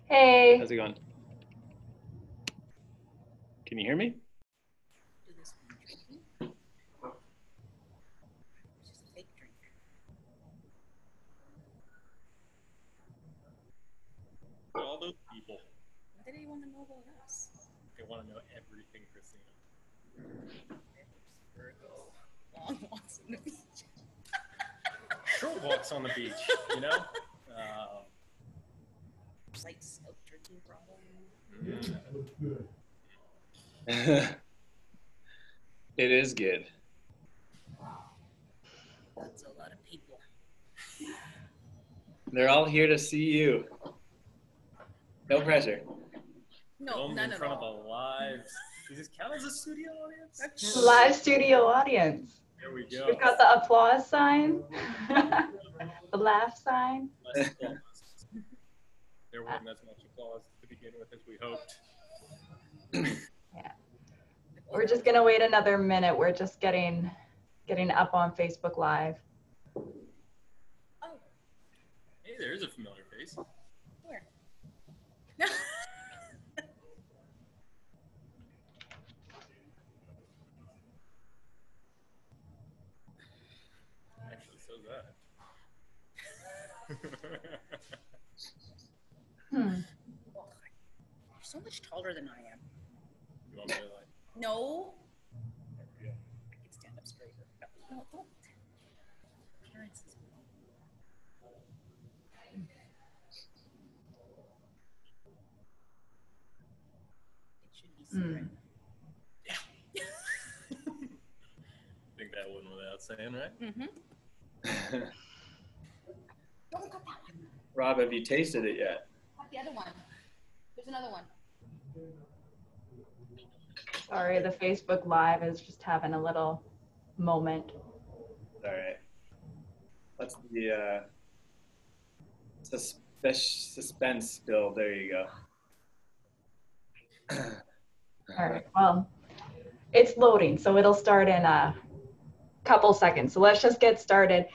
Hey. How's it going? Can you hear me? All those people. What do they want to know about us? They want to know everything, Christina. Long walks on the beach. Short walks on the beach, you know? Light smoke drinking problem. It is good. That's a lot of people. They're all here to see you. No pressure. No, none in at front all. of a live. Does this count as a studio audience? Live studio audience. There we go. We've got the applause sign, the laugh sign. Less applause. There wasn't as much applause to begin with as we hoped. Yeah. We're just gonna wait another minute. We're just getting up on Facebook Live. Oh, Hey, there's a familiar face. where? Actually, so's that. Hmm. Oh, you're so much taller than I am. You want me to like? No. I can stand up straighter. No, don't. Terrence is It should be secret. Think that one without saying, right? Mm-hmm. Don't cut that one. Rob, have you tasted it yet? Cut the other one. There's another one. Sorry, the Facebook Live is just having a little moment. All right. That's the suspense build. There you go. All right, well, it's loading, so it'll start in a couple seconds. So let's just get started.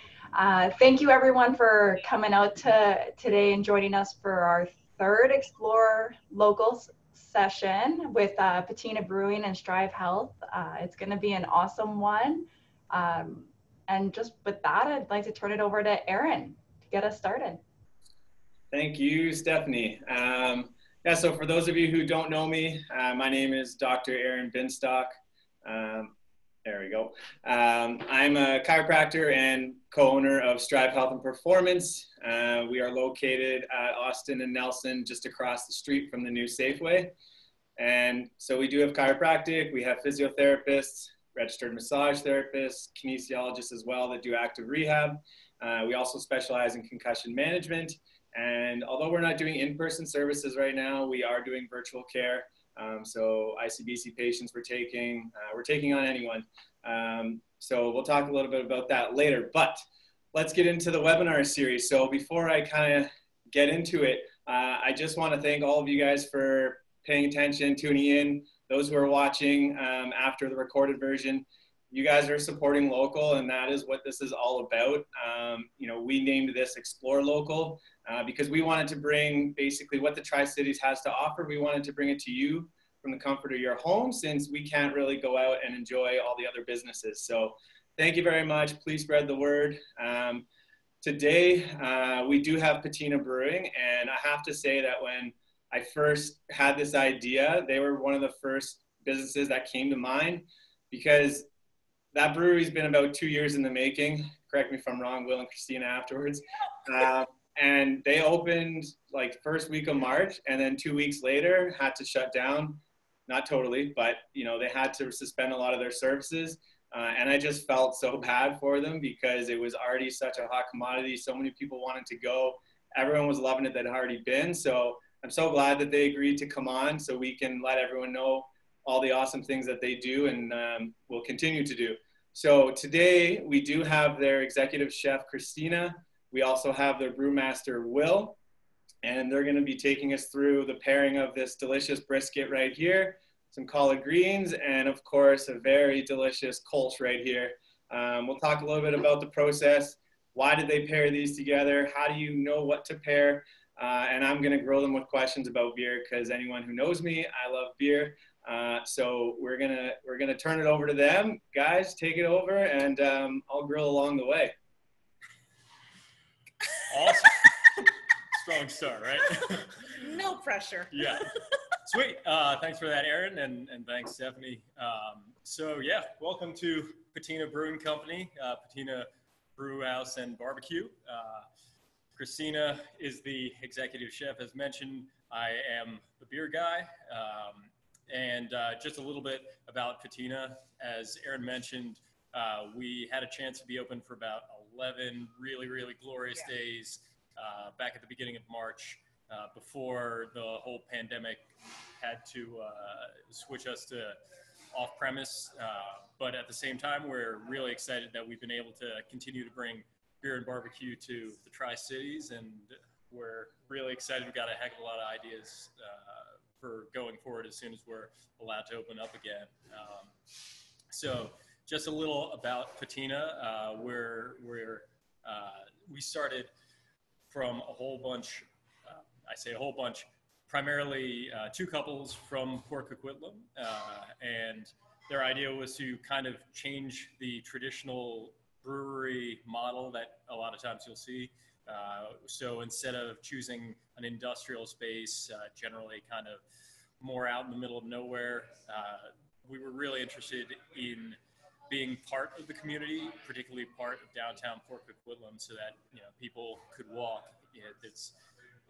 Thank you everyone for coming out today and joining us for our third Explore Locals session with Patina Brewing and Strive Health. It's going to be an awesome one. And just with that, I'd like to turn it over to Aaron to get us started. Thank you, Stephanie. Yeah, so for those of you who don't know me, my name is Dr. Aaron Binstock. There we go. I'm a chiropractor and co-owner of Strive Health and Performance. We are located at Austin and Nelson, just across the street from the new Safeway. And so we do have chiropractic, we have physiotherapists, registered massage therapists, kinesiologists as well that do active rehab. We also specialize in concussion management. And although we're not doing in-person services right now, we are doing virtual care. So ICBC patients we're taking on anyone. So we'll talk a little bit about that later, but let's get into the webinar series. So before I kind of get into it, I just want to thank all of you guys for paying attention, tuning in, those who are watching after the recorded version. You guys are supporting local, and that is what this is all about. You know, we named this Explore Local because we wanted to bring basically what the Tri-Cities has to offer. We wanted to bring it to you from the comfort of your home, since we can't really go out and enjoy all the other businesses. So thank you very much. Please spread the word. Today, we do have Patina Brewing, and I have to say that when I first had this idea, they were one of the first businesses that came to mind, because that brewery's been about 2 years in the making. Correct me if I'm wrong, Will and Christina afterwards. And they opened like first week of March, and then 2 weeks later had to shut down. Not totally, but you know, they had to suspend a lot of their services. And I just felt so bad for them, because it was already such a hot commodity. So many people wanted to go. Everyone was loving it that had already been. So I'm so glad that they agreed to come on so we can let everyone know all the awesome things that they do and will continue to do. So today we do have their executive chef, Christina. We also have their brewmaster, Will, and they're gonna be taking us through the pairing of this delicious brisket right here, some collard greens, and of course, a very delicious Kolsch right here. We'll talk a little bit about the process. Why did they pair these together? How do you know what to pair? And I'm going to grill them with questions about beer, because anyone who knows me, I love beer. So we're gonna turn it over to them. Guys, take it over, and I'll grill along the way. Awesome. Strong start, right? No pressure. Yeah. Sweet. Thanks for that, Aaron, and thanks, Stephanie. So yeah, welcome to Patina Brewing Company, Patina Brew House and Barbecue. Christina is the executive chef, as mentioned. I am the beer guy. And just a little bit about Patina. As Aaron mentioned, we had a chance to be open for about 11 really, really glorious days back at the beginning of March, before the whole pandemic had to switch us to off-premise. But at the same time, we're really excited that we've been able to continue to bring beer and barbecue to the Tri-Cities, and we're really excited. We've got a heck of a lot of ideas for going forward as soon as we're allowed to open up again. So just a little about Patina. We started from a whole bunch, I say a whole bunch, primarily two couples from Port Coquitlam, and their idea was to kind of change the traditional brewery model that a lot of times you'll see. So instead of choosing an industrial space, generally kind of more out in the middle of nowhere, we were really interested in being part of the community, particularly part of downtown Port Coquitlam, so that people could walk.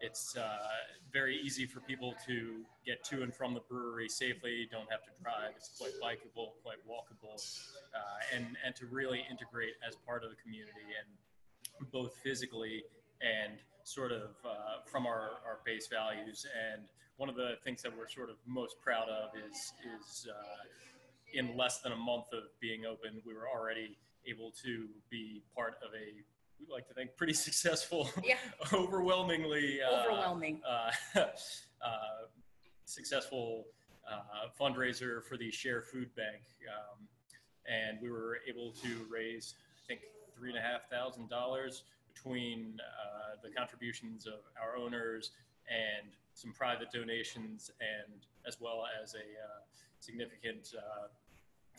It's very easy for people to get to and from the brewery safely, don't have to drive. It's quite bikeable, quite walkable, and to really integrate as part of the community, and both physically and sort of from our base values. And one of the things that we're sort of most proud of is in less than a month of being open, we were already able to be part of a, we like to think, pretty successful, overwhelmingly successful fundraiser for the Share Food Bank. And we were able to raise, I think, $3,500 between the contributions of our owners and some private donations, and as well as a significant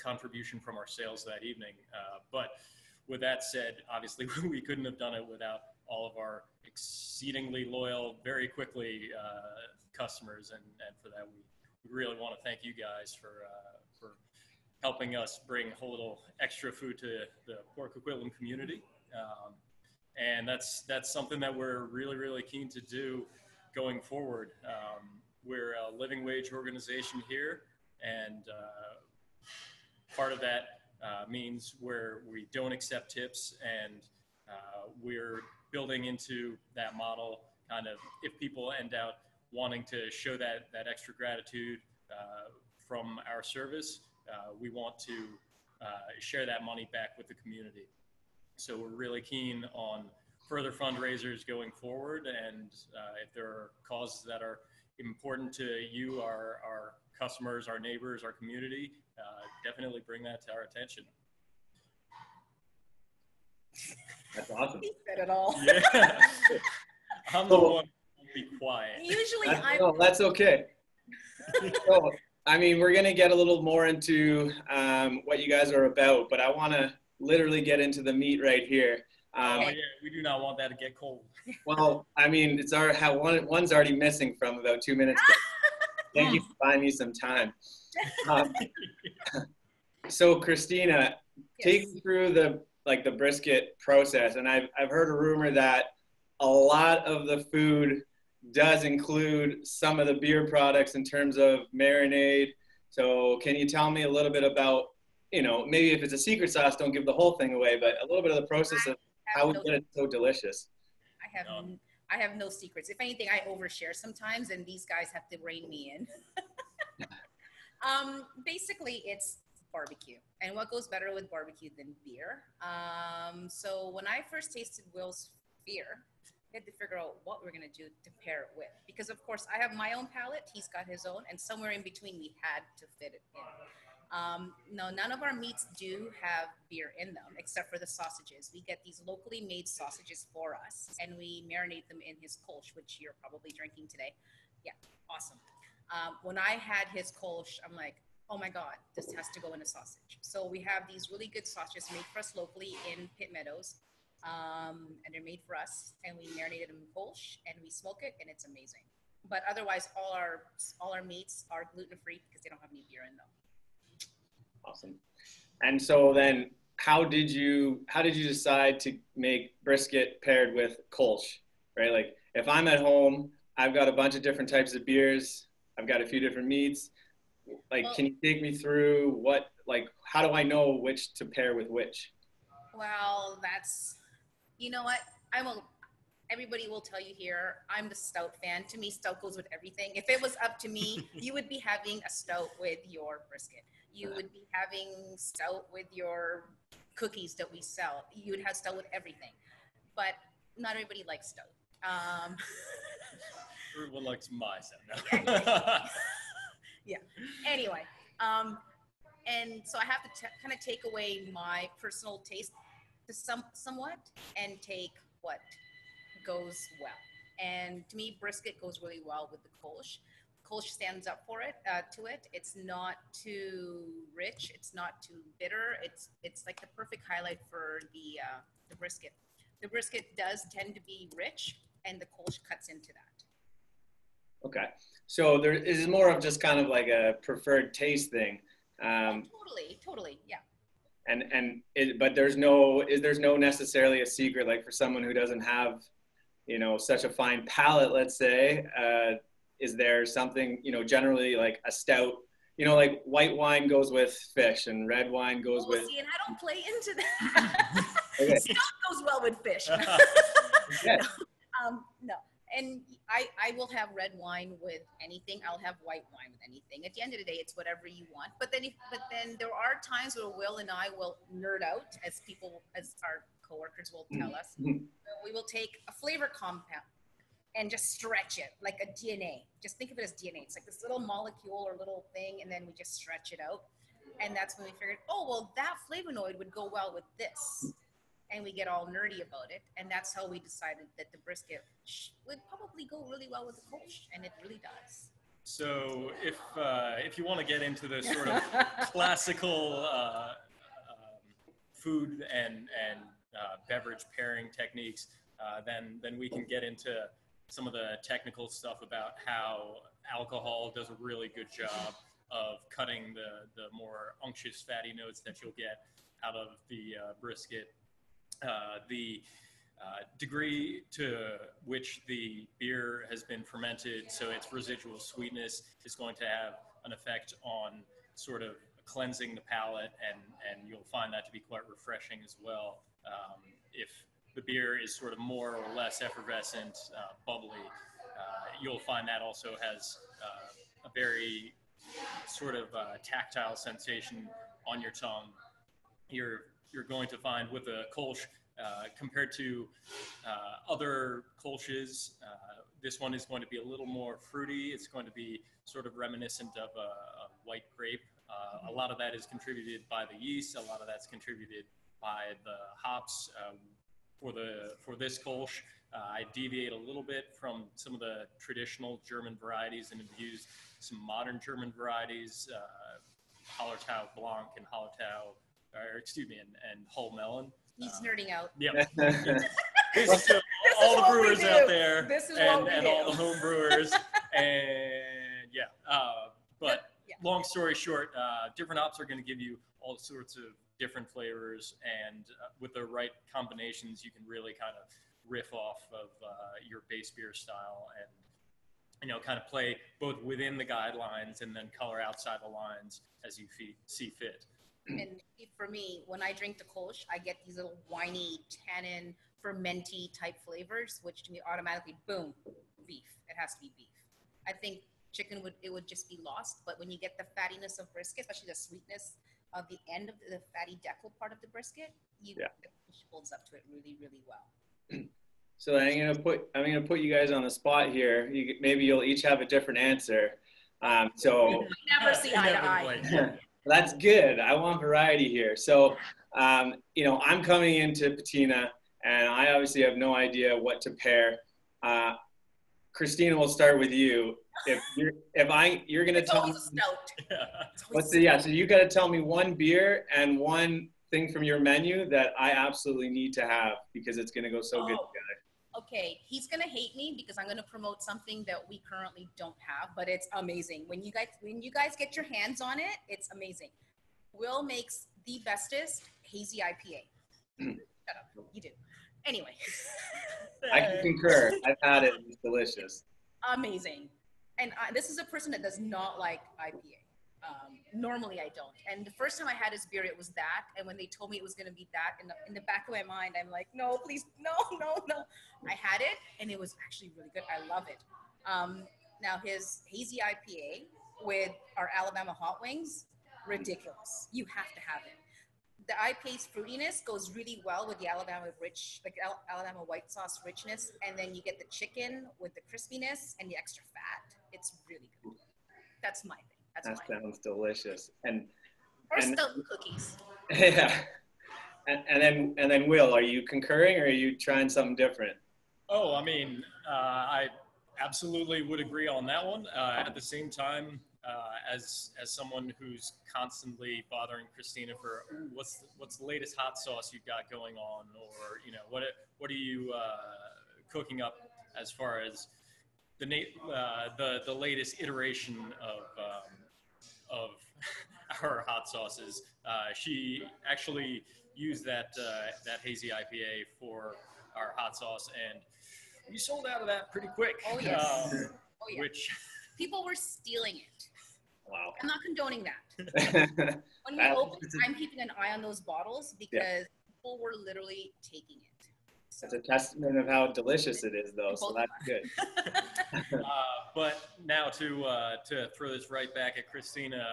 contribution from our sales that evening. But with that said, obviously we couldn't have done it without all of our exceedingly loyal, very quickly customers, and for that we really want to thank you guys for helping us bring a whole little extra food to the Port Coquitlam community. And that's something that we're really, really keen to do going forward. We're a living wage organization here, and part of that means where we don't accept tips, and we're building into that model. Kind of, if people end out wanting to show that extra gratitude from our service, we want to share that money back with the community. So we're really keen on further fundraisers going forward, and if there are causes that are important to you, our customers, our neighbors, our community, definitely bring that to our attention. That's awesome. He said it all. Yeah. I'm the one who be quiet. Usually that's okay. So, I mean, we're going to get a little more into what you guys are about, but I want to literally get into the meat right here. Yeah, we do not want that to get cold. Well, I mean, it's one's already missing from about 2 minutes ago. Thank you for buying me some time. So Christina, take me through the brisket process. And I've heard a rumor that a lot of the food does include some of the beer products in terms of marinade. So can you tell me a little bit about, maybe if it's a secret sauce, don't give the whole thing away, but a little bit of the process of how we get it so delicious. I have no secrets. If anything, I overshare sometimes, and these guys have to rein me in. Basically, it's barbecue, and what goes better with barbecue than beer? So when I first tasted Will's beer, we had to figure out what we're going to do to pair it with, because of course I have my own palate, he's got his own, and somewhere in between we had to fit it in. No, none of our meats do have beer in them except for the sausages. We get these locally made sausages for us, and we marinate them in his kolsch, which you're probably drinking today. Yeah, awesome. When I had his kolsch, I'm like, oh my God, this has to go in a sausage. So we have these really good sausages made for us locally in Pitt Meadows, and they're made for us, and we marinate them in kolsch, and we smoke it, and it's amazing. But otherwise, all our meats are gluten-free because they don't have any beer in them. Awesome. And so then how did you decide to make brisket paired with kolsch, right? Like if I'm at home, I've got a bunch of different types of beers, I've got a few different meats. Like, can you take me through how do I know which to pair with which? Well, you know what? Everybody will tell you here, I'm the stout fan. To me, stout goes with everything. If it was up to me, you would be having a stout with your brisket. You would be having stout with your cookies that we sell. You would have stout with everything. But not everybody likes stout. Everyone likes my stout. Yeah. Anyway, and so I have to kind of take away my personal taste to somewhat and take what goes well. And to me, brisket goes really well with the kolsch. Kolsch stands up for it, to it. It's not too rich. It's not too bitter. It's like the perfect highlight for the brisket. The brisket does tend to be rich, and the kolsch cuts into that. Okay. So there is more of just kind of like a preferred taste thing. Totally, yeah. But there's no necessarily a secret, like for someone who doesn't have, such a fine palate, let's say, is there something, generally like a stout, like white wine goes with fish and red wine goes with. See, and I don't play into that. Okay. Stout goes well with fish. Yeah. No. And I will have red wine with anything. I'll have white wine with anything. At the end of the day, it's whatever you want. But then there are times where Will and I will nerd out, as our coworkers will tell us. We will take a flavor compound and just stretch it like a DNA. Just think of it as DNA. It's like this little molecule or little thing, and then we just stretch it out. And that's when we figured, oh, well, that flavonoid would go well with this. And we get all nerdy about it, and that's how we decided that the brisket would probably go really well with the kolsch, and it really does. So if you want to get into the sort of classical food and beverage pairing techniques, then we can get into some of the technical stuff about how alcohol does a really good job of cutting the more unctuous fatty notes that you'll get out of the brisket. The degree to which the beer has been fermented, so its residual sweetness is going to have an effect on sort of cleansing the palate, and you'll find that to be quite refreshing as well. If the beer is sort of more or less effervescent, bubbly, you'll find that also has a very sort of tactile sensation on your tongue. You're going to find with a kolsch, compared to other kolsches, this one is going to be a little more fruity. It's going to be sort of reminiscent of a white grape. A lot of that is contributed by the yeast. A lot of that's contributed by the hops. For this kolsch, I deviate a little bit from some of the traditional German varieties and have used some modern German varieties, Hallertau Blanc and and Hull Melon. He's nerding out. Yep. This is all the brewers out there, and all the home brewers, and long story short, different hops are going to give you all sorts of different flavors, and with the right combinations, you can really kind of riff off of your base beer style, and kind of play both within the guidelines and then color outside the lines as you see fit. And for me, when I drink the kolsch, I get these little winey, tannin, fermenty type flavors, which to me automatically, boom, beef. It has to be beef. I think chicken would just be lost, but when you get the fattiness of brisket, especially the sweetness of the end of the fatty deckle part of the brisket, the kolsch holds up to it really, really well. So I'm gonna put you guys on the spot here. Maybe you'll each have a different answer. So we never see eye to eye. That's good. I want variety here. So, you know, I'm coming into Patina, and I obviously have no idea what to pair. Christina, we'll start with you. You're gonna It's tell always me a stout. what's the yeah. So you got to tell me one beer and one thing from your menu that I absolutely need to have because it's gonna go so good together. Okay, he's gonna hate me because I'm gonna promote something that we currently don't have, but it's amazing. When you guys get your hands on it, it's amazing. Will makes the bestest hazy IPA. Shut up, you do. Anyway. I can concur. I've had it. It's delicious. Amazing. And this is a person that does not like IPA. Normally I don't. And the first time I had his beer, it was that. And when they told me it was going to be that, in the back of my mind, I'm like, no, please, no. I had it, and it was actually really good. I love it. Now his hazy IPA with our Alabama hot wings, ridiculous. You have to have it. The IPA's fruitiness goes really well with the Alabama Alabama white sauce richness, and then you get the chicken with the crispiness and the extra fat. It's really good. That's my thing. That sounds delicious. And stout cookies. Yeah. And then Will, are you concurring or are you trying something different? Oh, I mean, I absolutely would agree on that one. At the same time, as someone who's constantly bothering Christina for what's the latest hot sauce you've got going on, or you know what are you cooking up as far as the latest iteration of our hot sauces. She actually used that hazy IPA for our hot sauce, and we sold out of that pretty quick. Oh yes. Yeah. Which people were stealing it. Wow. I'm not condoning that. When we open, I'm keeping an eye on those bottles because people were literally taking it. So. It's a testament of how delicious it is, though. So that's good. But now to throw this right back at Christina,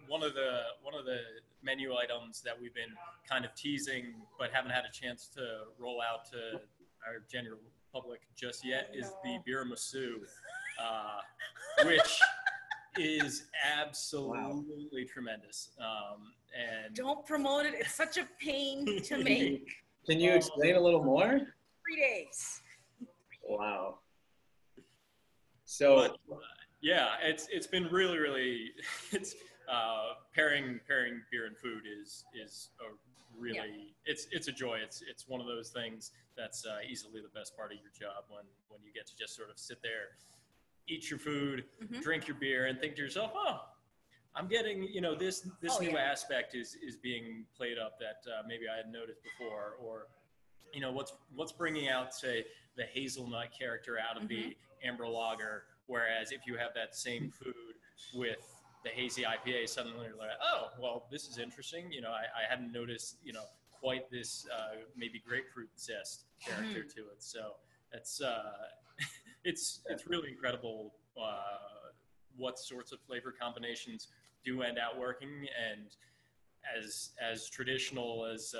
one of the menu items that we've been kind of teasing but haven't had a chance to roll out to our general public just yet is the beer masu, which is absolutely tremendous. And don't promote it. It's such a pain to make. Can you explain a little more? 3 days. Wow. So yeah, it's been really it's pairing beer and food is a really it's a joy. It's one of those things that's easily the best part of your job when you get to just sort of sit there, eat your food, drink your beer, and think to yourself, oh, I'm getting, you know, this new aspect is being played up that maybe I had noticed before, or, you know, what's bringing out, say, the hazelnut character out of the amber lager, whereas if you have that same food with the hazy IPA, suddenly you're like, oh, well, this is interesting. You know, I hadn't noticed, you know, quite this maybe grapefruit zest character to it. So it's really incredible what sorts of flavor combinations do end out working, and as traditional as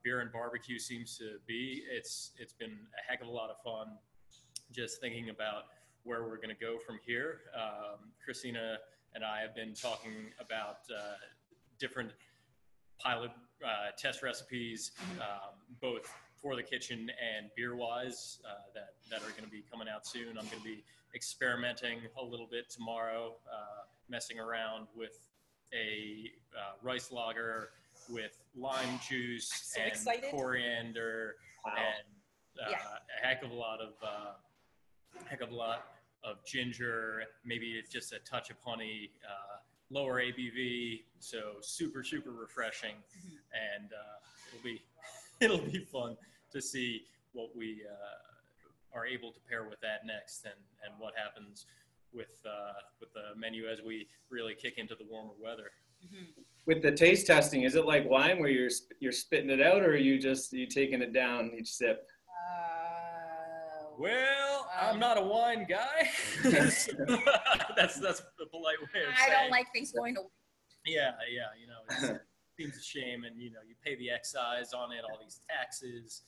beer and barbecue seems to be, it's been a heck of a lot of fun just thinking about where we're going to go from here. Christina and I have been talking about different pilot test recipes, both for the kitchen and beer-wise, that are going to be coming out soon. I'm going to be experimenting a little bit tomorrow, messing around with a rice lager with lime juice and coriander and a heck of a lot of ginger, maybe it's just a touch of honey, lower ABV, so super refreshing, and it'll be fun to see what we are able to pair with that next, and what happens with the menu as we really kick into the warmer weather. With the taste testing, is it like wine where you're spitting it out, or are you taking it down each sip? Well, I'm not a wine guy. That's the polite way of saying. I don't like things going to. Yeah, you know, it seems a shame, and you know, you pay the excise on it, all these taxes.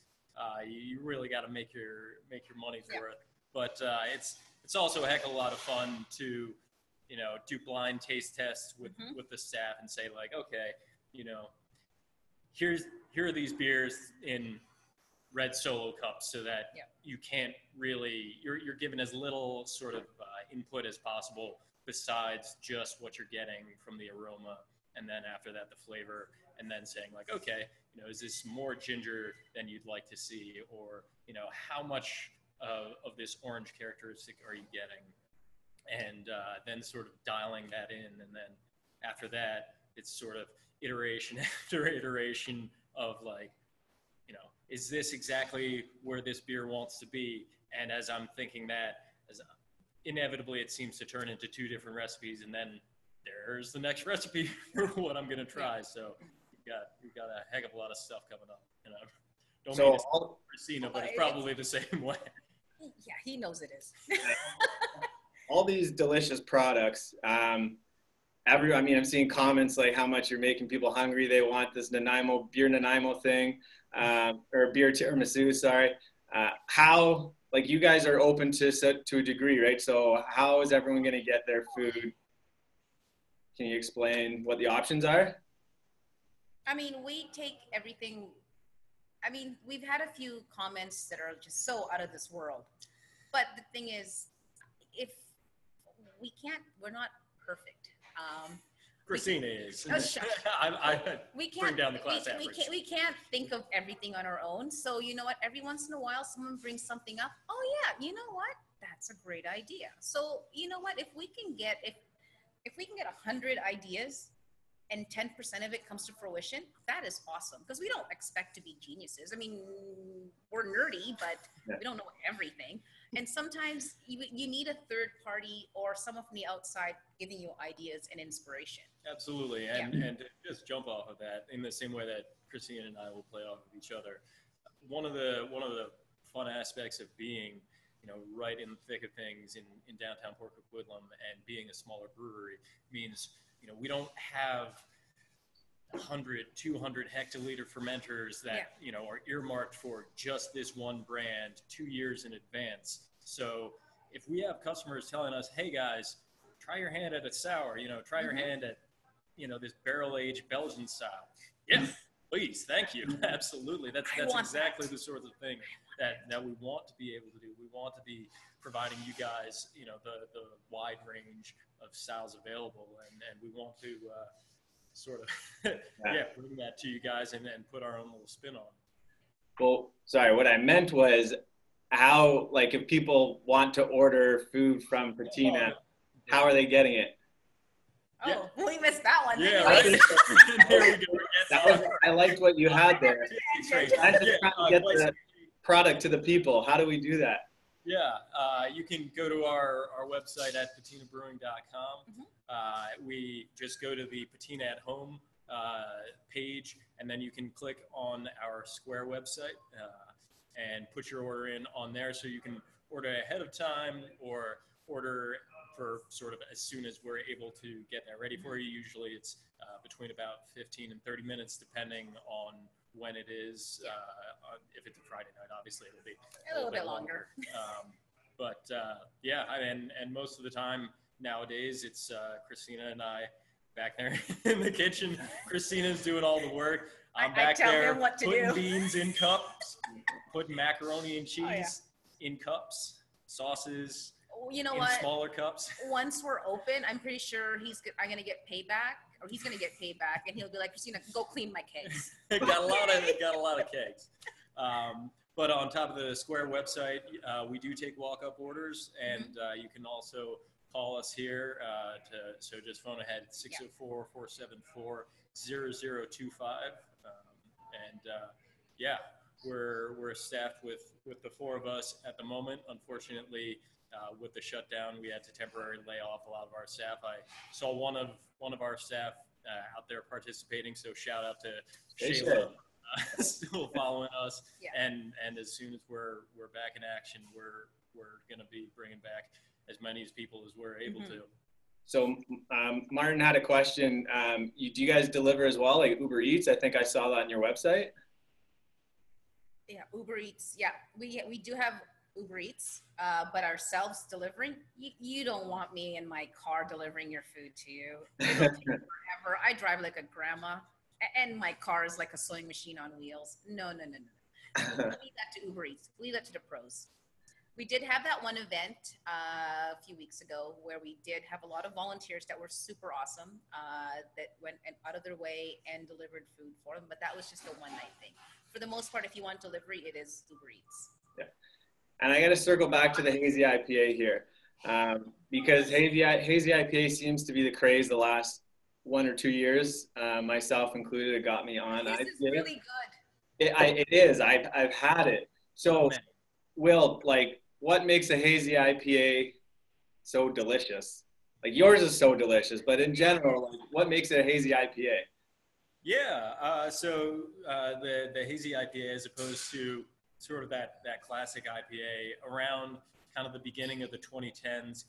You really got to make your money's worth. But it's also a heck of a lot of fun to you know, do blind taste tests with the staff and say like, okay, you know, here are these beers in red solo cups, so that you can't really, you're given as little sort of input as possible besides just what you're getting from the aroma, and then after that the flavor, and then saying like, okay, you know, is this more ginger than you'd like to see, or, you know, how much of this orange characteristic are you getting, and then sort of dialing that in, and then after that it's sort of iteration after iteration of like, you know, is this exactly where this beer wants to be? And as I'm thinking that, as inevitably it seems to turn into two different recipes, and then there's the next recipe for what I'm gonna try. So we've got a heck of a lot of stuff coming up. You know, don't mean it's Christina, but it's probably the same way. Yeah, he knows it is. All these delicious products. I mean, I'm seeing comments like how much you're making people hungry. They want this Nanaimo, beer Nanaimo thing, or beer tiramisu, sorry. How, like, you guys are open to a degree, right? So how is everyone going to get their food? Can you explain what the options are? I mean, we take everything. I mean, we've had a few comments that are just so out of this world. But the thing is, if we can't, we're not perfect. Christina is. We can't bring down the class average. We can't think of everything on our own. So you know what? Every once in a while, someone brings something up. Oh yeah, you know what? That's a great idea. So you know what? If we can get 100 ideas and 10% of it comes to fruition, that is awesome. Because we don't expect to be geniuses. I mean, we're nerdy, but we don't know everything. And sometimes you need a third party or someone from the outside giving you ideas and inspiration. Absolutely. And to just jump off of that, in the same way that Christina and I will play off of each other, one of the fun aspects of being, you know, right in the thick of things in downtown Port Coquitlam and being a smaller brewery means, you know, we don't have 100, 200 hectoliter fermenters that, you know, are earmarked for just this one brand 2 years in advance. So if we have customers telling us, hey guys, try your hand at a sour, you know, try your hand at, you know, this barrel-aged Belgian style. Yeah, please, thank you. Absolutely. That's exactly the sort of thing that we want to be able to do. We want to be providing you guys, you know, the wide range of styles available, and we want to sort of bring that to you guys and put our own little spin on it. Well, sorry, what I meant was how, like, if people want to order food from Patina, how are they getting it? Oh, we missed that one. Yeah, right. There we go. I liked what you had there. I'm just trying to get the product to the people. How do we do that? Yeah, you can go to our website at patinabrewing.com. We just go to the Patina at Home page, and then you can click on our Square website and put your order in on there, so you can order ahead of time or order for sort of as soon as we're able to get that ready for you. Usually it's between about 15 and 30 minutes, depending on when it is. If it's a Friday night, obviously it'll be a little bit longer. And most of the time nowadays it's Christina and I back there in the kitchen. Christina's doing all the work. I'm back there putting beans in cups, putting macaroni and cheese in cups, sauces in smaller cups. Once we're open, I'm pretty sure I'm going to get payback, or he's going to get payback, and he'll be like, Christina, go clean my kegs. got a lot of kegs. But on top of the Square website, we do take walk-up orders, and you can also call us here. So just phone ahead, 604-474-0025. We're staffed with the four of us at the moment. Unfortunately, with the shutdown, we had to temporarily lay off a lot of our staff. I saw one of our staff out there participating, so shout out to Shayla, still following us. And as soon as we're back in action, we're going to be bringing back as many people as we're able to. So Martin had a question. Do you guys deliver as well, like Uber Eats? I think I saw that on your website. Yeah, Uber Eats. Yeah, we do have Uber Eats, but ourselves delivering, you don't want me in my car delivering your food to you. It'll take forever. I drive like a grandma, and my car is like a sewing machine on wheels. No, no, no, no. So leave that to Uber Eats. Leave that to the pros. We did have that one event a few weeks ago where we did have a lot of volunteers that were super awesome that went out of their way and delivered food for them. But that was just a one-night thing. For the most part, if you want delivery, it is Uber Eats. Yeah. And I got to circle back to the hazy IPA here because hazy IPA seems to be the craze the last 1 or 2 years, myself included. It got me on. This is really good. It is. I've had it. So, Will, like, what makes a hazy IPA so delicious? Like, yours is so delicious, but in general, like, what makes it a hazy IPA? Yeah. So the hazy IPA, as opposed to sort of that classic IPA, around kind of the beginning of the 2010s,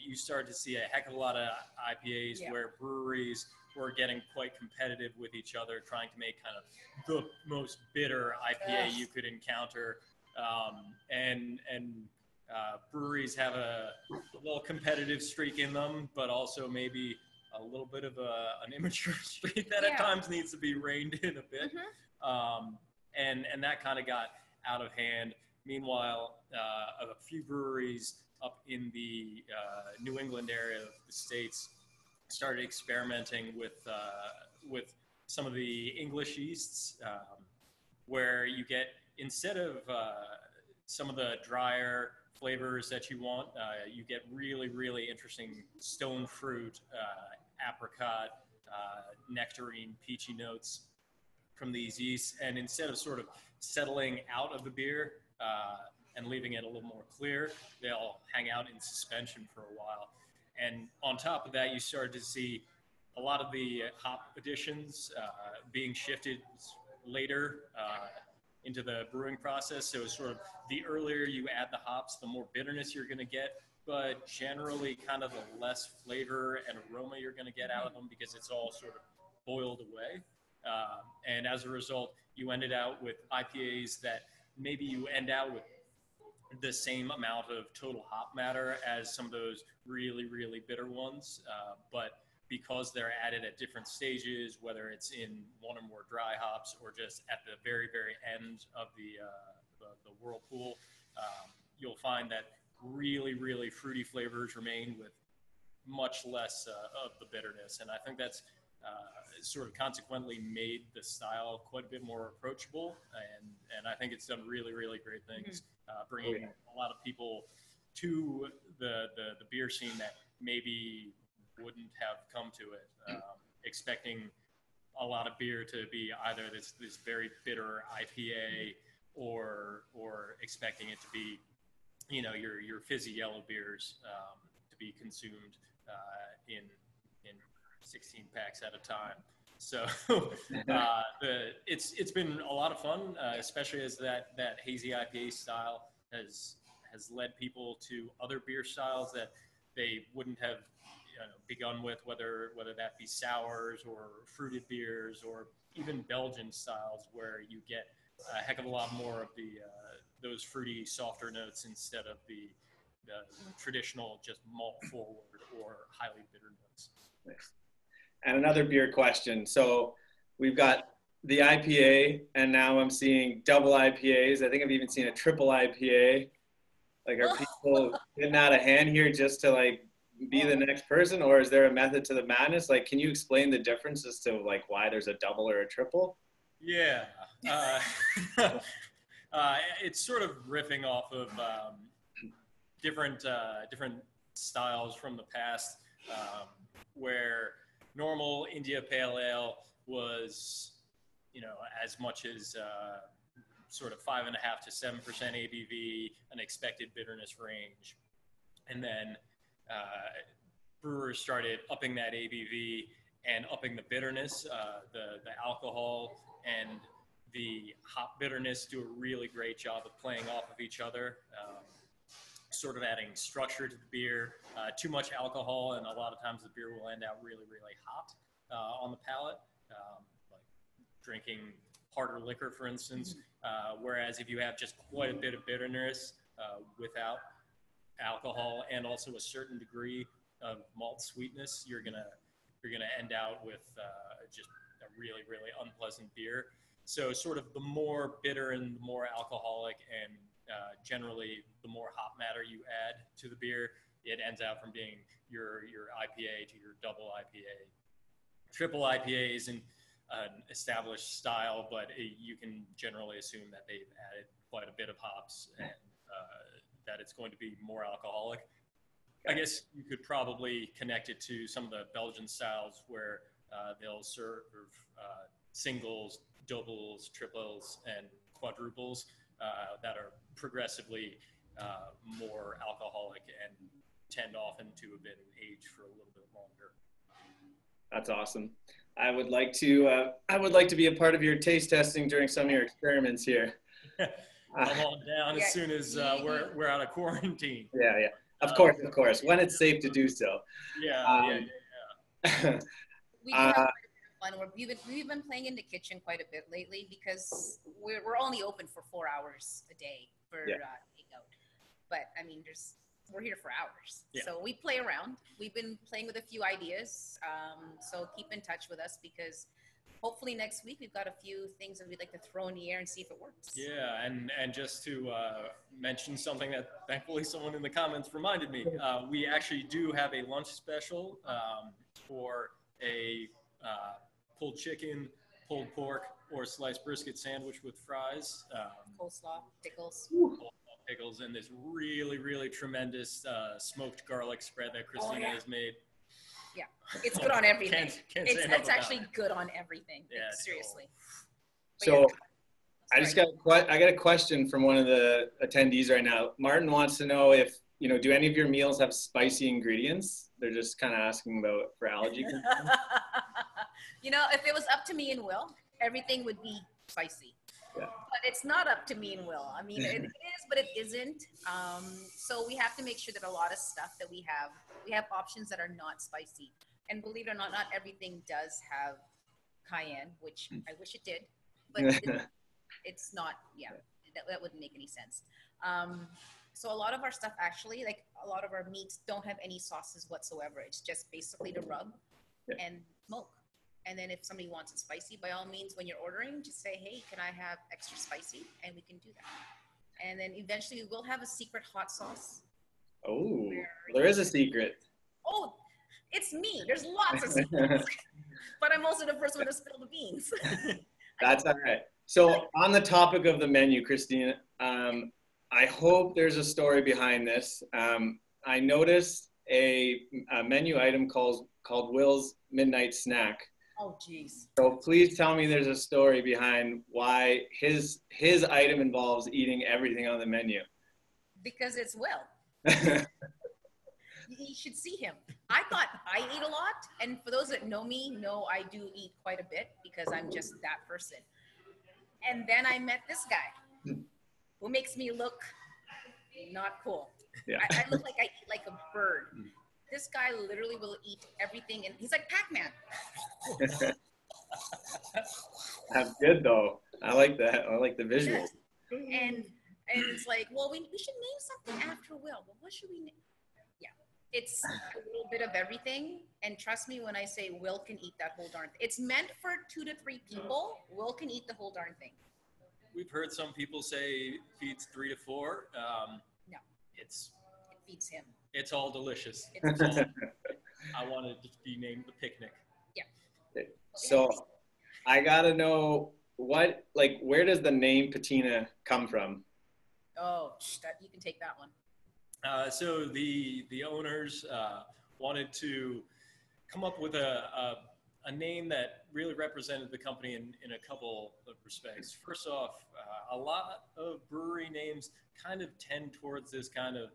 you started to see a heck of a lot of IPAs where breweries were getting quite competitive with each other, trying to make kind of the most bitter IPA you could encounter. And breweries have a little competitive streak in them, but also maybe a little bit of an immature streak that at times needs to be reined in a bit. And that kind of got out of hand. Meanwhile, a few breweries up in the New England area of the States started experimenting with some of the English yeasts, where you get, instead of some of the drier flavors that you want, you get really, really interesting stone fruit, apricot, nectarine, peachy notes from these yeasts. And instead of sort of settling out of the beer and leaving it a little more clear, they'll hang out in suspension for a while. And on top of that, you started to see a lot of the hop additions being shifted later into the brewing process. So sort of the earlier you add the hops, the more bitterness you're going to get, but generally kind of the less flavor and aroma you're going to get out of them because it's all sort of boiled away. And as a result, you ended out with IPAs that maybe you end out with the same amount of total hop matter as some of those really, really bitter ones. But because they're added at different stages, whether it's in one or more dry hops or just at the very, very end of the whirlpool, you'll find that really, really fruity flavors remain with much less of the bitterness. And I think that's sort of consequently made the style quite a bit more approachable. And I think it's done really, really great things, bringing a lot of people to the beer scene that maybe wouldn't have come to it, expecting a lot of beer to be either this very bitter IPA or expecting it to be, you know, your fizzy yellow beers to be consumed in 16 packs at a time. So it's been a lot of fun, especially as that hazy IPA style has led people to other beer styles that they wouldn't have begun with, whether that be sours or fruited beers or even Belgian styles, where you get a heck of a lot more of those fruity, softer notes instead of the traditional just malt forward or highly bitter notes. Nice. And another beer question. So we've got the IPA, and now I'm seeing double IPAs. I think I've even seen a triple IPA. Like, are people getting out of hand here just to like be the next person, or is there a method to the madness? Like, can you explain the difference as to like why there's a double or a triple? Yeah. It's sort of riffing off of different styles from the past, where normal India Pale Ale was, as much as sort of 5.5 to 7% ABV, an expected bitterness range. And then brewers started upping that ABV and upping the bitterness, the alcohol and the hop bitterness do a really great job of playing off of each other, sort of adding structure to the beer. Too much alcohol, and a lot of times the beer will end out really, really hot on the palate, like drinking harder liquor, for instance. Whereas if you have just quite a bit of bitterness, without alcohol and also a certain degree of malt sweetness, you're gonna end out with just a really, really unpleasant beer. So sort of the more bitter and the more alcoholic and generally the more hop matter you add to the beer, it ends out from being your IPA to your double IPA. Triple IPA isn't an established style, but you can generally assume that they've added quite a bit of hops and that it's going to be more alcoholic. I guess you could probably connect it to some of the Belgian styles where they'll serve singles, doubles, triples, and quadruples that are progressively more alcoholic and tend often to have been aged for a little bit longer. That's awesome. I would like to be a part of your taste testing during some of your experiments here. Come on down as soon as we're out of quarantine. Yeah. Of course. When it's safe to do so. Yeah. We do have quite a bit of fun. We've been playing in the kitchen quite a bit lately because we're only open for 4 hours a day for takeout. But I mean, we're here for hours. Yeah. So we play around. We've been playing with a few ideas. So keep in touch with us because hopefully next week we've got a few things that we'd like to throw in the air and see if it works. Yeah, and just to mention something that thankfully someone in the comments reminded me, we actually do have a lunch special for a pulled chicken, pulled pork, or sliced brisket sandwich with fries. Coleslaw, pickles. Pickles, and this really, really tremendous smoked garlic spread that Christina has made. Yeah, it's good on everything. It's actually good on everything. Yeah, seriously. So I got a question from one of the attendees right now. Martin wants to know if, do any of your meals have spicy ingredients? They're just kind of asking about for allergy control. If it was up to me and Will, everything would be spicy. Yeah. But it's not up to me and Will. I mean, it is, but it isn't. So we have to make sure that a lot of stuff that we have options that are not spicy. And believe it or not everything does have cayenne, which I wish it did, but it's not. Yeah, that wouldn't make any sense. So a lot of our stuff actually, like a lot of our meats, don't have any sauces whatsoever. It's just basically to rub and smoke. And then if somebody wants it spicy, by all means, when you're ordering, just say, hey, can I have extra spicy? And we can do that. And then eventually we'll have a secret hot sauce. Oh, there is a secret. Oh, it's me. There's lots of secrets. But I'm also the first one to spill the beans. That's all right. So on the topic of the menu, Christina, I hope there's a story behind this. I noticed a menu item called Will's Midnight Snack. Oh, geez. So please tell me there's a story behind why his item involves eating everything on the menu. Because it's Will. You should see him. I thought I eat a lot. And for those that know me, know I do eat quite a bit because I'm just that person. And then I met this guy who makes me look not cool. Yeah. I look like I eat like a bird. This guy literally will eat everything, and he's like Pac-Man. That's good, though. I like that. I like the visuals. And it's like, well, we should name something after Will. Well, what should we name? Yeah, it's a little bit of everything. And trust me when I say Will can eat that whole darn thing. It's meant for 2 to 3 people. Will can eat the whole darn thing. We've heard some people say feeds 3 to 4. No. It feeds him. It's all delicious. It's all, I wanted it to be named the picnic. Yeah. So I gotta know where does the name Patina come from? Oh, you can take that one. So the owners wanted to come up with a name that really represented the company in a couple of respects. First off, a lot of brewery names kind of tend towards this kind of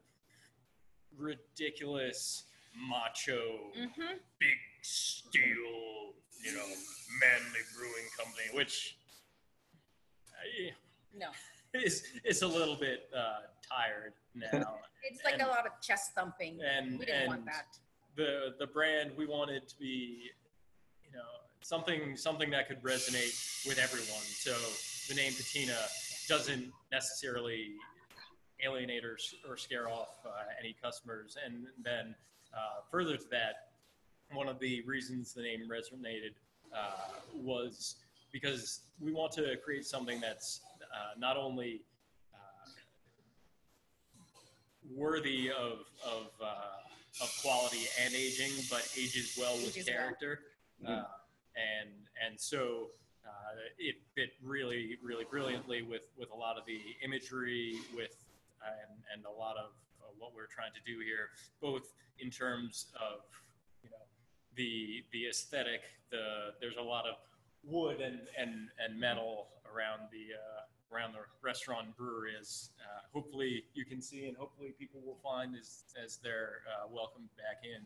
ridiculous, macho, big steel, manly brewing company, which no, it's a little bit tired now. It's like a lot of chest thumping, and we didn't want that. The brand we wanted to be, something that could resonate with everyone. So the name Patina doesn't necessarily alienate or scare off any customers. And then further to that, one of the reasons the name resonated was because we want to create something that's not only worthy of quality and aging, but ages well with character. And so it fit really, really brilliantly with a lot of the imagery and a lot of what we're trying to do here, both in terms of, you know, the aesthetic. There's a lot of wood and metal around the restaurant and brewery, as hopefully you can see, and hopefully people will find as they're welcomed back in.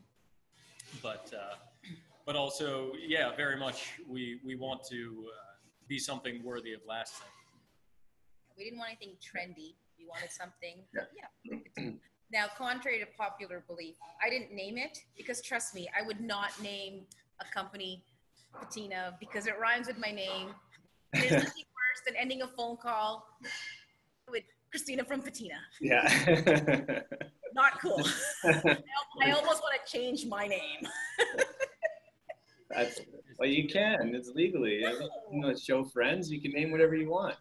But also, yeah, very much we want to be something worthy of lasting. We didn't want anything trendy. We wanted something, Now, contrary to popular belief, I didn't name it because, trust me, I would not name a company Patina because it rhymes with my name. There's nothing worse than ending a phone call with Christina from Patina. Yeah. Not cool. I almost want to change my name. Well, you can. It's legally. You know, show friends. You can name whatever you want.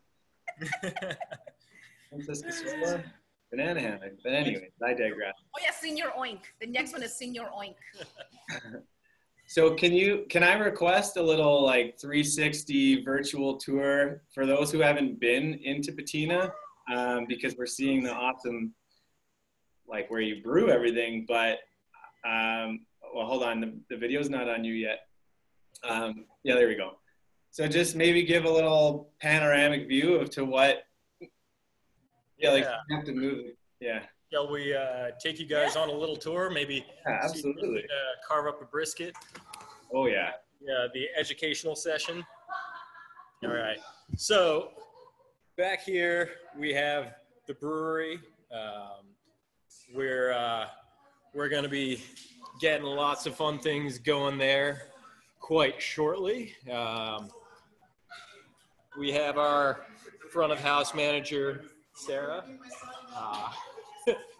Princess Casula, Banana Hammock. But anyway, I digress. Oh yeah, Senior Oink. The next one is Senior Oink. So can I request a little like 360 virtual tour for those who haven't been into Patina, because we're seeing the awesome, like where you brew everything, but well, hold on, the video's not on you yet. Yeah, there we go. So just maybe give a little panoramic view of to what, like you have to move it. Yeah. Shall we take you guys on a little tour? Maybe absolutely. See if we can, carve up a brisket. Oh yeah. Yeah, the educational session. All right. So back here we have the brewery. We're going to be getting lots of fun things going there quite shortly. We have our front of house manager, Sarah,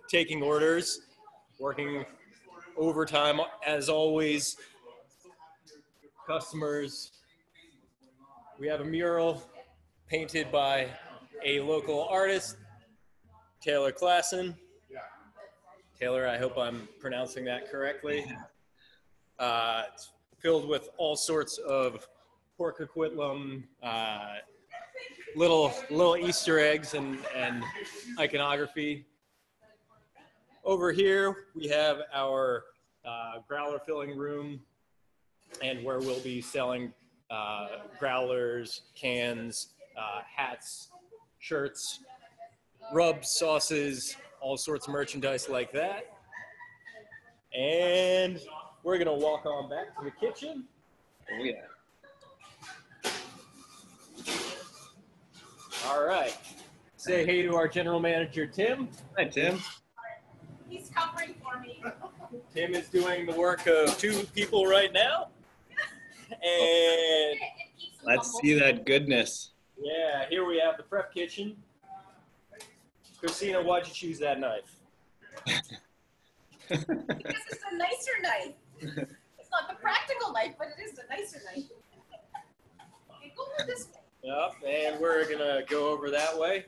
taking orders, working overtime as always. Customers. We have a mural painted by a local artist, Taylor Klassen. Taylor, I hope I'm pronouncing that correctly. It's filled with all sorts of pork coquitlam, little Easter eggs and iconography. Over here, we have our growler filling room, and where we'll be selling growlers, cans, hats, shirts, rubs, sauces, all sorts of merchandise like that. And we're gonna walk on back to the kitchen. Oh yeah. All right. Say hey to our general manager, Tim. Hi, Tim. He's covering for me. Tim is doing the work of two people right now. And let's see that goodness. Yeah, here we have the prep kitchen. Christina, why'd you choose that knife? Because it's a nicer knife. It's not the practical knife, but it is the nicer knife. Okay, go over this way. Yep, and we're gonna go over that way.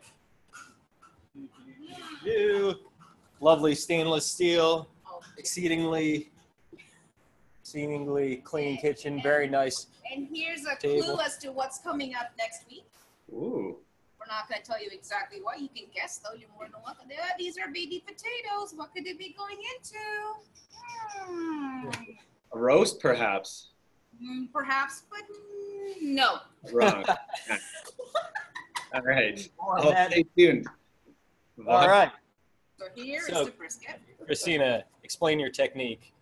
Lovely stainless steel, exceedingly clean kitchen, very nice. And here's a table. clue as to what's coming up next week. Ooh. We're not going to tell you exactly what. You can guess, though. You're more than welcome. Yeah, these are baby potatoes. What could it be going into? A roast, perhaps. Perhaps, but no. Wrong. All right. I'll stay tuned. All right. So here is the brisket. Christina, explain your technique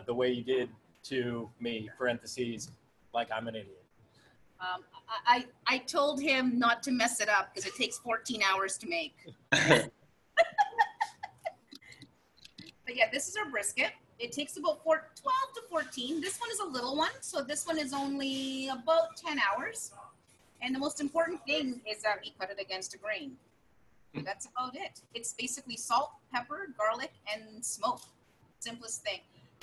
the way you did to me, parentheses, like I'm an idiot. I told him not to mess it up because it takes 14 hours to make. But yeah, this is our brisket. It takes about 12 to 14. This one is a little one, so this one is only about 10 hours. And the most important thing is that we cut it against a grain. That's about it. It's basically salt, pepper, garlic, and smoke. Simplest thing.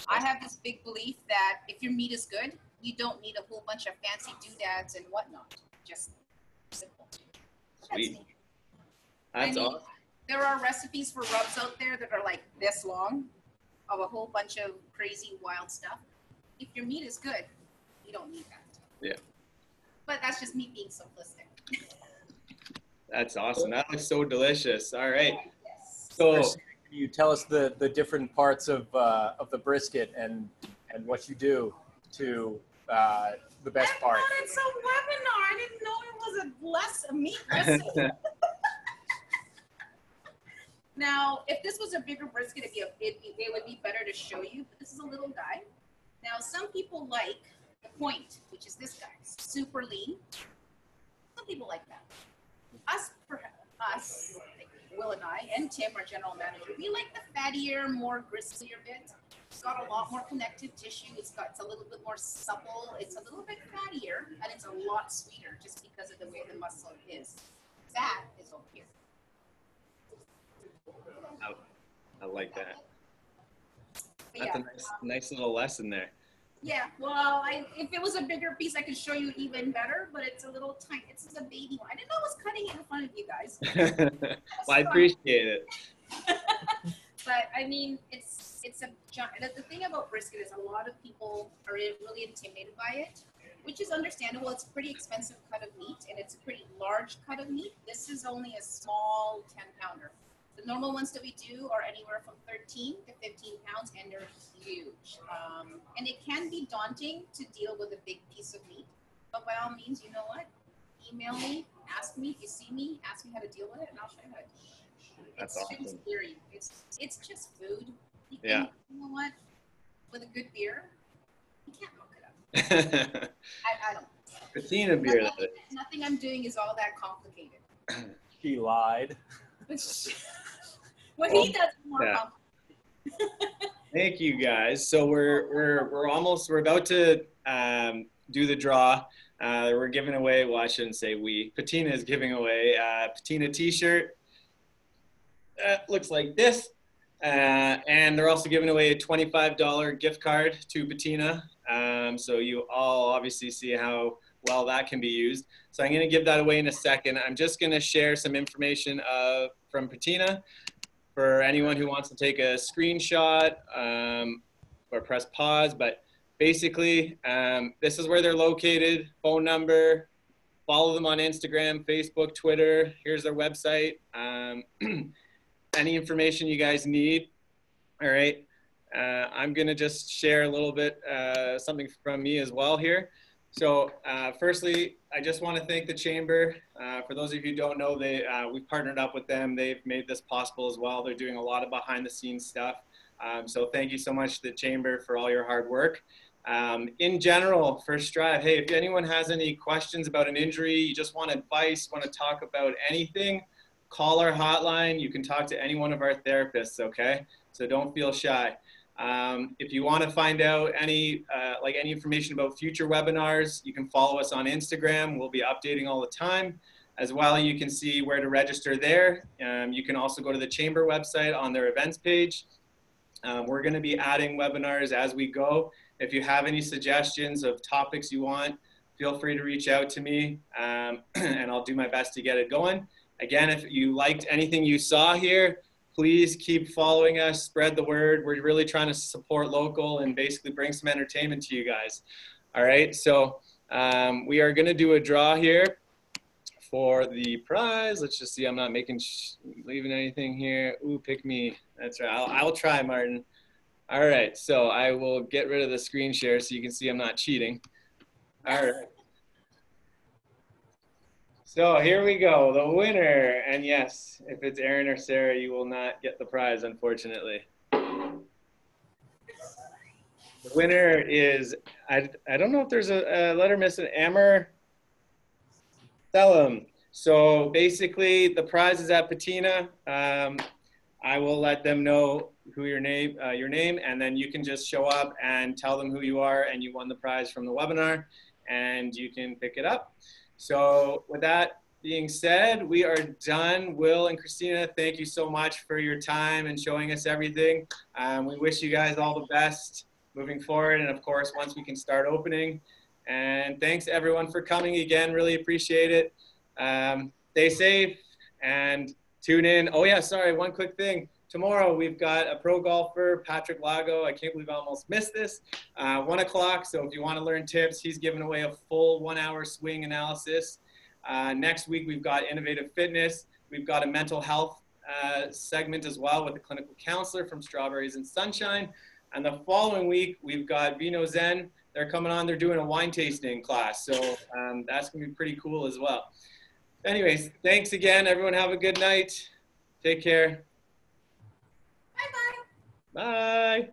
I have this big belief that if your meat is good, you don't need a whole bunch of fancy doodads and whatnot. Just simple. Sweet. That's That's awesome. There are recipes for rubs out there that are like this long of a whole bunch of crazy wild stuff. If your meat is good, you don't need that. Yeah. But that's just me being simplistic. That's awesome. That looks so delicious. All right. Yes. So Can you tell us the different parts of the brisket and what you do to the best part? I thought it's a webinar. I didn't know it was a meat recipe. Now, if this was a bigger brisket, it would be better to show you. But this is a little guy. Now, some people like the point, which is this guy, super lean. Some people like that. Us, like Will and I, and Tim, our general manager, we like the fattier, more gristlier bit. It's got a lot more connective tissue. It's a little bit more supple. It's a little bit fattier, and it's a lot sweeter just because of the way the muscle is. Fat is over here. I like that. But That's yeah, a nice little lesson there. yeah, well, if it was a bigger piece, I could show you even better, but it's a little tiny. It's a baby one. I didn't know I was cutting it in front of you guys. Well, I appreciate it. But I mean, it's a giant. The thing about brisket is a lot of people are really intimidated by it, which is understandable. It's a pretty expensive cut of meat, and it's a pretty large cut of meat. This is only a small 10-pounder. The normal ones that we do are anywhere from 13 to 15 pounds, and they're huge. And it can be daunting to deal with a big piece of meat. But by all means, you know what? Email me, ask me if you see me, ask me how to deal with it, and I'll show you how to. That's It's awesome. scary. It's just food. You can, Yeah. You know what? With a good beer, you can't look it up. I don't. Patina beer. Nothing I'm doing is all that complicated. She lied. What he does is more Yeah. complicated. Thank you guys. So we're about to do the draw. We're giving away, well, I shouldn't say we, Patina is giving away a Patina t-shirt. Looks like this. And they're also giving away a $25 gift card to Patina. So you all obviously see how well that can be used. So I'm going to give that away in a second. I'm just going to share some information from Patina for anyone who wants to take a screenshot or press pause. But basically, this is where they're located, phone number, follow them on Instagram, Facebook, Twitter. Here's their website. Any information you guys need. All right. I'm going to just share a little bit, something from me as well here. So firstly, I just want to thank the Chamber. For those of you who don't know, we've partnered up with them. They've made this possible as well. They're doing a lot of behind the scenes stuff. So thank you so much to the Chamber for all your hard work. In general, for Strive, hey, if anyone has any questions about an injury, you just want advice, want to talk about anything, call our hotline. You can talk to any one of our therapists, okay? So don't feel shy. If you want to find out any information about future webinars, you can follow us on Instagram. We'll be updating all the time. As well, you can see where to register there. You can also go to the Chamber website on their events page. We're going to be adding webinars as we go. If you have any suggestions of topics you want, feel free to reach out to me, and I'll do my best to get it going. Again, if you liked anything you saw here, please keep following us, spread the word. We're really trying to support local and basically bring some entertainment to you guys. All right, so we are gonna do a draw here for the prize. Let's just see, I'm not leaving anything here. Ooh, pick me, that's right, I'll try, Martin. All right, so I will get rid of the screen share so you can see I'm not cheating. All right. So here we go, the winner. And yes, if it's Aaron or Sarah, you will not get the prize, unfortunately. The winner is, I don't know if there's a letter missing, Amber Tellum. So basically the prize is at Patina. I will let them know who your name, and then you can just show up and tell them who you are and you won the prize from the webinar and you can pick it up. So with that, being said, we are done. Will and Christina, thank you so much for your time and showing us everything. We wish you guys all the best moving forward, and of course, once we can start opening. And thanks everyone for coming again. Really appreciate it. Stay safe and tune in. Oh yeah, sorry, one quick thing. Tomorrow we've got a pro golfer, Patrick Lago. I can't believe I almost missed this. 1 o'clock, so if you want to learn tips, he's giving away a full 1 hour swing analysis. Next week, we've got innovative fitness. We've got a mental health segment as well with a clinical counselor from Strawberries and Sunshine. And the following week, we've got Vino Zen. They're coming on. They're doing a wine tasting class. So that's going to be pretty cool as well. Anyways, thanks again. Everyone have a good night. Take care. Bye-bye. Bye.